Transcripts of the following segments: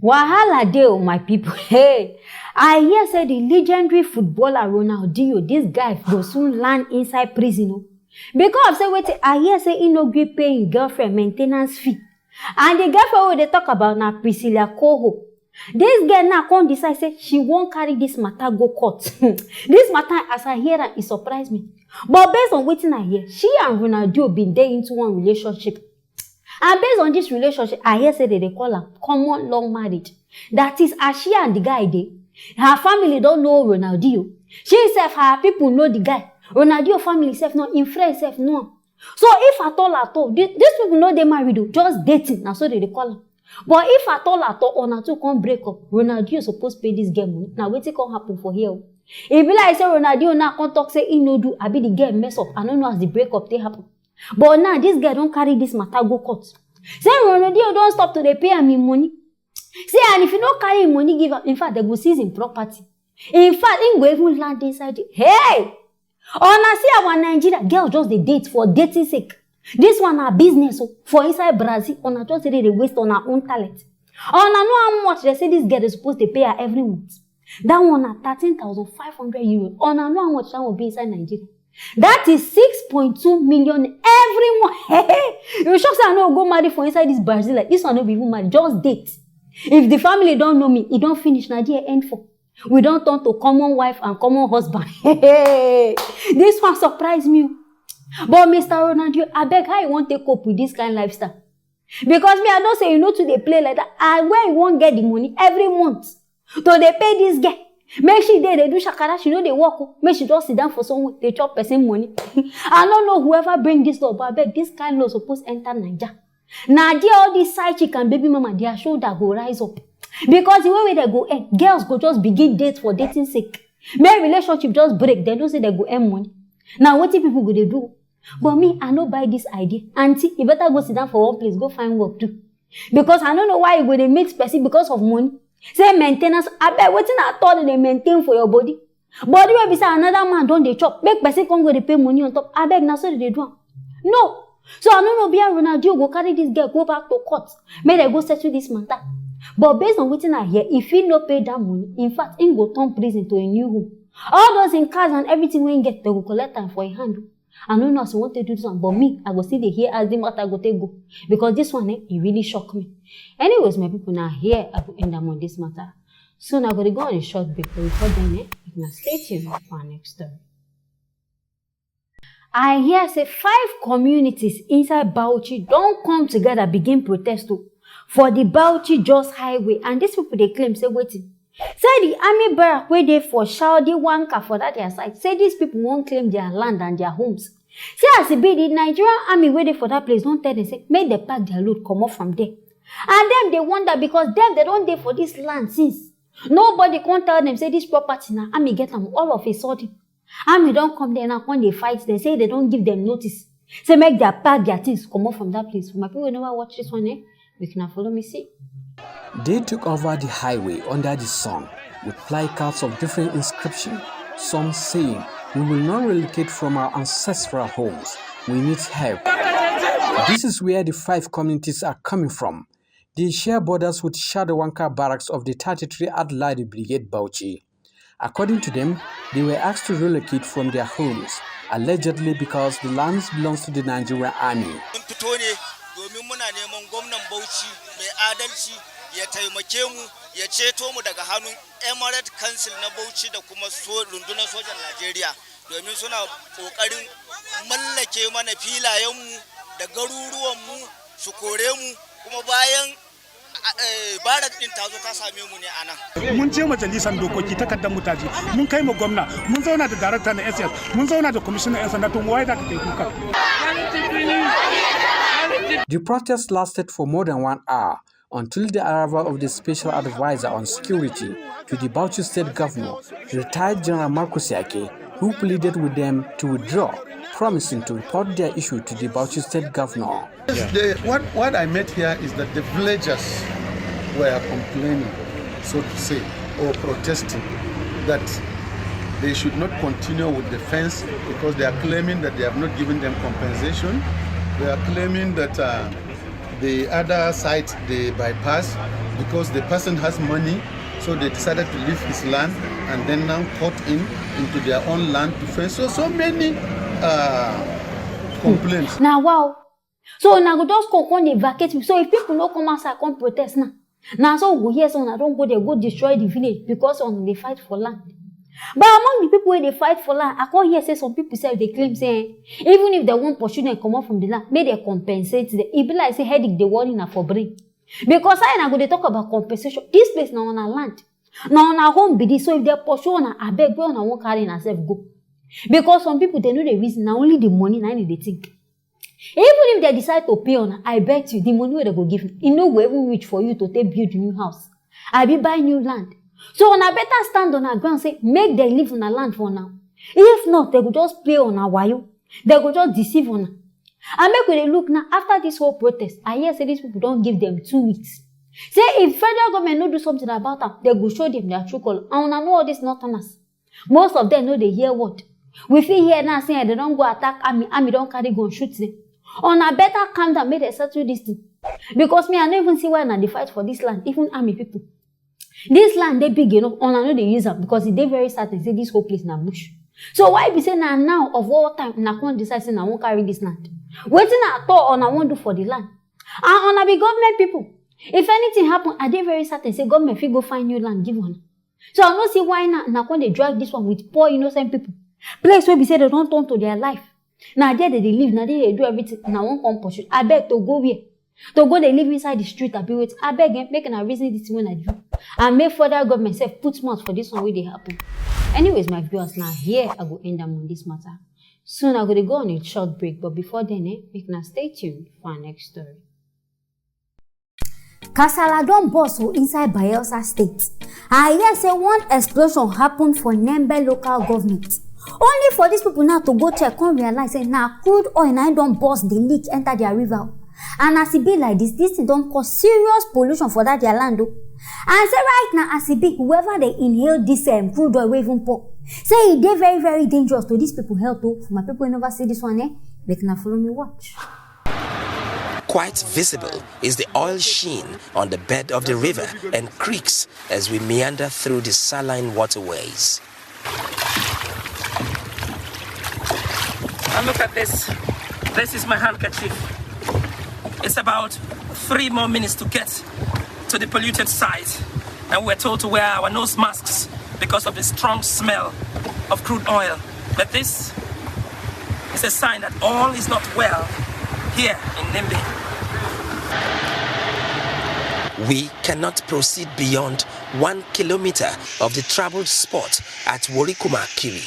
Wahala dey, oh my people. Hey, I hear say the legendary footballer Ronaldinho, this guy go soon land inside prison. Oh. Because say wetin I hear say he no gree pay him girlfriend maintenance fee. And the girlfriend wey they talk about na Priscilla Coho. This girl now come decide say she won't carry this matter go court. This matter, as I hear am, it surprised me. But based on wetin I hear, she and Ronaldinho been there into one relationship. And based on this relationship, I hear say they call her common long marriage. That is, as she and the guy dey, her family don't know Ronaldinho. She self, her people know the guy. Ronaldinho family self no, in friends self no. So if at all, these people know they married, just dating. Now so they call her. But if at all, una two come break up, Ronaldinho supposed pay this girl money. Now wetin come happen for here? If be like say Ronaldinho now come talk say he no do, I be the girl mess up. I don't know as the breakup they happen. But now this girl don't carry this matter go court. Say Ronaldinho don't stop to dey pay him money. Say and if you don't carry him money, give him. In fact, they go seize him property. In fact, he go even land inside it. Hey! Una see our Nigeria girls just dey date for dating sake. This one a business for inside Brazil. Una just say they waste on her own talent. Una know how much they say this girl is supposed to pay her every month. That one at 13,500 euros. Una know how much that will be inside Nigeria. That is 6.2 million every month. Hey, you sure say I no go marry for inside this Brazil? Like this one no be even marry, just date. If the family don't know me, it don't finish. Nigeria end for. We don't turn to common wife and common husband. Hey, this one surprised me. But Mr. Ronaldinho, I beg how you want to cope with this kind of lifestyle? Because me, I don't say you know to they play like that. And where you won't get the money every month, so they pay this guy. Make she they do shakara, she know they work. Make she just sit down for someone, they chop person money. I don't know whoever bring this law, but I beg this kind of law supposed to enter Nigeria. Nigeria, all these side chick and baby mama, their shoulder go rise up. Because the way they go end, girls go just begin date for dating sake. Make relationship just break, they don't say they go earn money. Now what if people go they do? But me, I don't buy this idea. Auntie, you better go sit down for one place, go find work too. Because I don't know why you go to meet person because of money. Say maintenance, I bet waiting at all they maintain for your body. Body will be say another man don't they chop. Make person come go they pay money on top. I beg now so they do. No. So I don't know be a Ronaldinho go carry this girl, go back to court. May they go settle this matter. But based on what I hear, if he no pay that money, in fact, he go turn prison to a new home. All those in cars and everything we get, they go collect time for a hand. I don't know if you want to do this one, but me, I go see the here as the matter go take go. Because this one, it really shocked me. Anyways, my people, now here, I will end up on this matter. Soon I'm going to go on a short break, but before then, you can stay tuned for our next story. I hear say 5 communities inside Bauchi don't come together, begin protest for the Bauchi Jos Highway. And these people, they claim, say, waiting. Say the army barrack where they for Shaudi Wanka for that their side. Say these people won't claim their land and their homes. Say as it be, the Nigerian army where they for that place don't tell them, say, make they pack their load, come off from there. And them they wonder because them they don't there for this land since. Nobody can't tell them, say this property now, army get them all of a sudden. Army don't come there now when they fight, they say they don't give them notice. Say make their pack their things, come off from that place. For my people who never watch this one, we can follow me see. They took over the highway under the sun with placards of different inscriptions, some saying, "We will not relocate from our ancestral homes. We need help." This is where the 5 communities are coming from. They share borders with Shadawanka barracks of the 33 Adladi Brigade Bauchi. According to them, they were asked to relocate from their homes, allegedly because the lands belongs to the Nigerian army. Ya taimake mu ya ceto mu daga hannun Emirate Council na Bauchi da kuma rundunar sojan Najeriya domin suna kokarin mallake mana filayen mu da garuruwan mu su kore mu kuma bayan barak din tazo ta same mu ne anan. Mun je majalisar dokoki takardar mu taji mun kai mu gwamna mun zauna da director na SS mun zauna da commissioner yan sanda to wai da kake kuka. The protest lasted for more than 1 hour. Until the arrival of the Special Advisor on Security to the Bauchi State Governor, retired General Marcus Yake, who pleaded with them to withdraw, promising to report their issue to the Bauchi State Governor. What I met here is that the villagers were complaining, so to say, or protesting, that they should not continue with the fence because they are claiming that they have not given them compensation. They are claiming that the other side they bypass, because the person has money, so they decided to leave his land and then now cut in into their own land to fence. So many complaints. Now wow. So now go just come dey vacate. So if people no come outside come protest now so we go hear so don't go there go destroy the village because they fight for land. But among the people where they fight for land, I can't hear say some people say they claim say even if they won't pursue them come out from the land, may they compensate them. It be like say headache they worry na for brain. Because I go they talk about compensation. This place now on our land. Now on our home be this. So if they pursue on I beg go on I won't carry yourself go. Because some people they know the reason now only the money now they think. Even if they decide to pay on, I bet you the money where they go give you no go even reach for you to take build new house. I be buy new land. So on a better stand on our ground and say, make them live on our land for now. If not, they go just play on our wire. They go just deceive on her. And make we look now, after this whole protest, I hear say these people don't give them 2 weeks. Say if federal government no do something about them, they go show them their true color. And I know all these northerners. Most of them know they hear what. We feel here now saying they don't go attack army don't carry gun shoot them. On a better calm down, make them settle this thing. Because me, I don't even see why they fight for this land, even army people. This land they big enough, and I know they use them because they very certain say this whole place na bush. So why be say now of all time na can't decide say I won't carry this land? Waiting at all on I won't do for the land. And on be government people. If anything happen, I they very certain say government fit go find new land give one. So I don't see why now when they drag this one with poor innocent people. Place where be say they don't turn to their life. Now there they live, now they do everything. Now won't come pursue. I beg to go where. To go they live inside the street and be wait. I beg them, make a reason this when I do. And make further government self put mouth for this one where they happen. Anyways, my viewers, now here I go end them on this matter. Soon I go on a short break, but before then, make now stay tuned for our next story. Kasala don burst inside Bayelsa State. I hear say one explosion happened for Nembe local government. Only for these people now to go check and realize say now crude oil now don burst the leak enter their river. And as it be like this don't cause serious pollution for that their land. And say right now as it be, whoever they inhale this crude oil even pour, say it dey very very dangerous to these people health. For my people who never see this one, they can follow me watch. Quite visible is the oil sheen on the bed of the river and creeks as we meander through the saline waterways. And look at this. This is my handkerchief. It's about 3 more minutes to get to the polluted site. And we're told to wear our nose masks because of the strong smell of crude oil. But this is a sign that all is not well here in Nimbi. We cannot proceed beyond 1 kilometer of the traveled spot at Worikuma Kiri.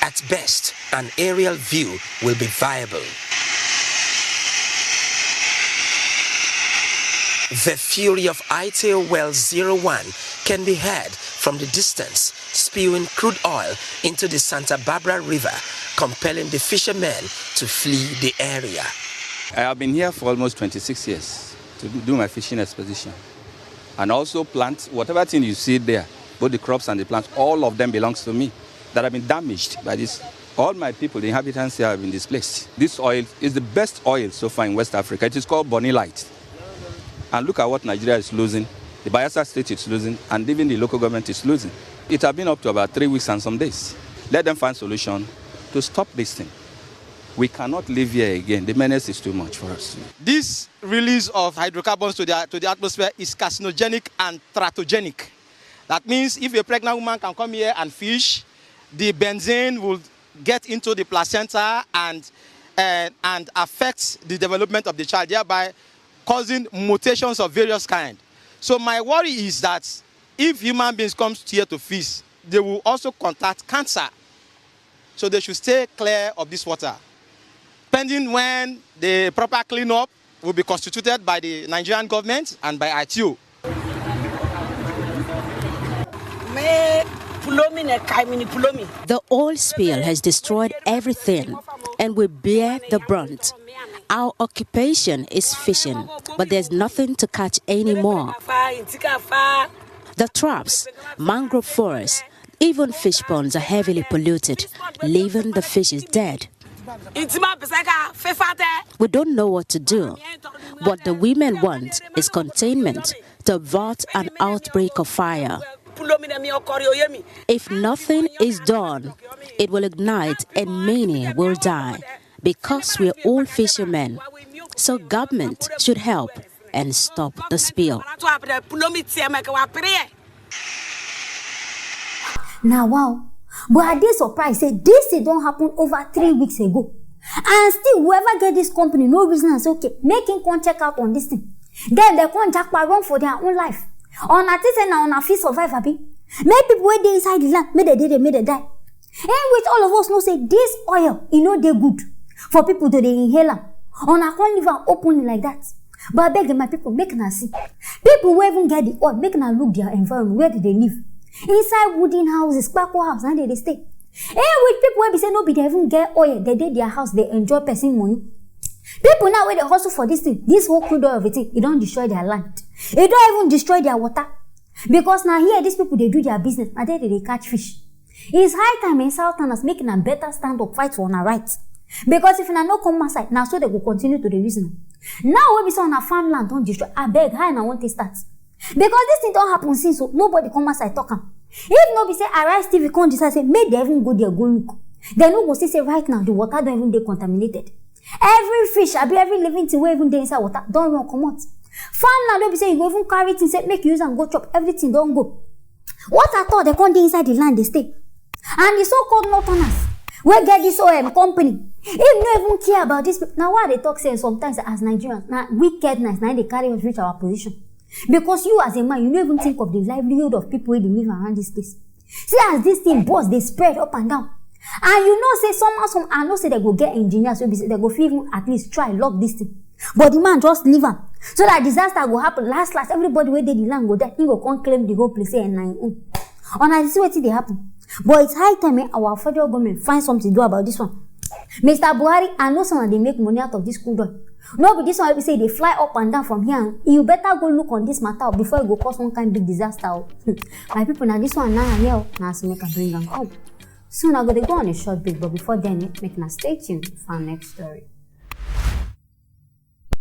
At best, an aerial view will be viable. The fury of ITO Well 01 can be heard from the distance, spewing crude oil into the Santa Barbara River, compelling the fishermen to flee the area. I have been here for almost 26 years to do my fishing expedition. And also plant, whatever thing you see there, both the crops and the plants, all of them belongs to me, that have been damaged by this. All my people, the inhabitants here have been displaced. This oil is the best oil so far in West Africa. It is called Bonny Light. And look at what Nigeria is losing, the Bayelsa State is losing, and even the local government is losing. It has been up to about 3 weeks and some days. Let them find a solution to stop this thing. We cannot live here again. The menace is too much for us. This release of hydrocarbons to the atmosphere is carcinogenic and teratogenic. That means if a pregnant woman can come here and fish, the benzene will get into the placenta and affect the development of the child, thereby causing mutations of various kinds. So my worry is that if human beings come here to fish, they will also contact cancer. So they should stay clear of this water. Pending when the proper cleanup will be constituted by the Nigerian government and by ITO. The oil spill has destroyed everything, and we bear the brunt. Our occupation is fishing, but there's nothing to catch anymore. The traps, mangrove forests, even fish ponds are heavily polluted, leaving the fishes dead. We don't know what to do. What the women want is containment to avert an outbreak of fire. If nothing is done, it will ignite and many will die because we're all fishermen. So government should help and stop the spill. Now, wow. But I did surprised, say this don't happen over 3 weeks ago. And still, whoever get this company, no reason and say, okay, making con check out on this thing. Then they con jack run for their own life. On a thing now on a fee survive, abi. Make people wait they inside the land, make they die. And which all of us know say this oil, they good for people to they inhale am. On a con live openly like that. But I beg them, my people, make na see. People who even get the oil, make na look their environment, where do they live? Inside wooden houses, kpako house, and they stay. And with people where be say no be they even get oil, they did their house, they enjoy person money. People now where they hustle for this thing, this whole crude oil of it, it don't destroy their land. It don't even destroy their water. Because now here these people they do their business, and then they catch fish. It's high time in Southerners making a better stand up fight for our rights. Because if na no come outside, now so they will continue to the reason. Now when we say on a farmland don't destroy, I beg how I want to start. Because this thing don't happen since so nobody come outside talk am. If nobody say Arise TV come decide say make they even go there go look. They no go say right now the water don't even dey contaminated. Every fish, every living thing where even dey inside water don't run come out. Farm now don't be say you go even carry things say make you use and go chop everything don't go. What I thought they come dey inside the land they stay. And the so-called northerners we get this company. If no even care about this, now why they talk say sometimes as Nigerians, now wickedness, now they carry us reach our position. Because you as a man, you don't even think of the livelihood of people who live around this place. See as this thing boss, they spread up and down. And you know say somehow, I know say they go get engineers, so they go even at least try lock this thing. But the man just leave am. So that disaster go happen. Last, everybody where they the land go there, he go come claim the whole place and nine. On I see what they happen. But it's high time our federal government find something to do about this one. Mr. Buhari, I know some of they make money out of this crude oil. No, but this one we say they fly up and down from here. You better go look on this matter before it go cause one kind of big disaster. My people, now this one now here, now so make a bring them home. Soon I'm gonna go on a short break, but before then, make a stay tuned for our next story.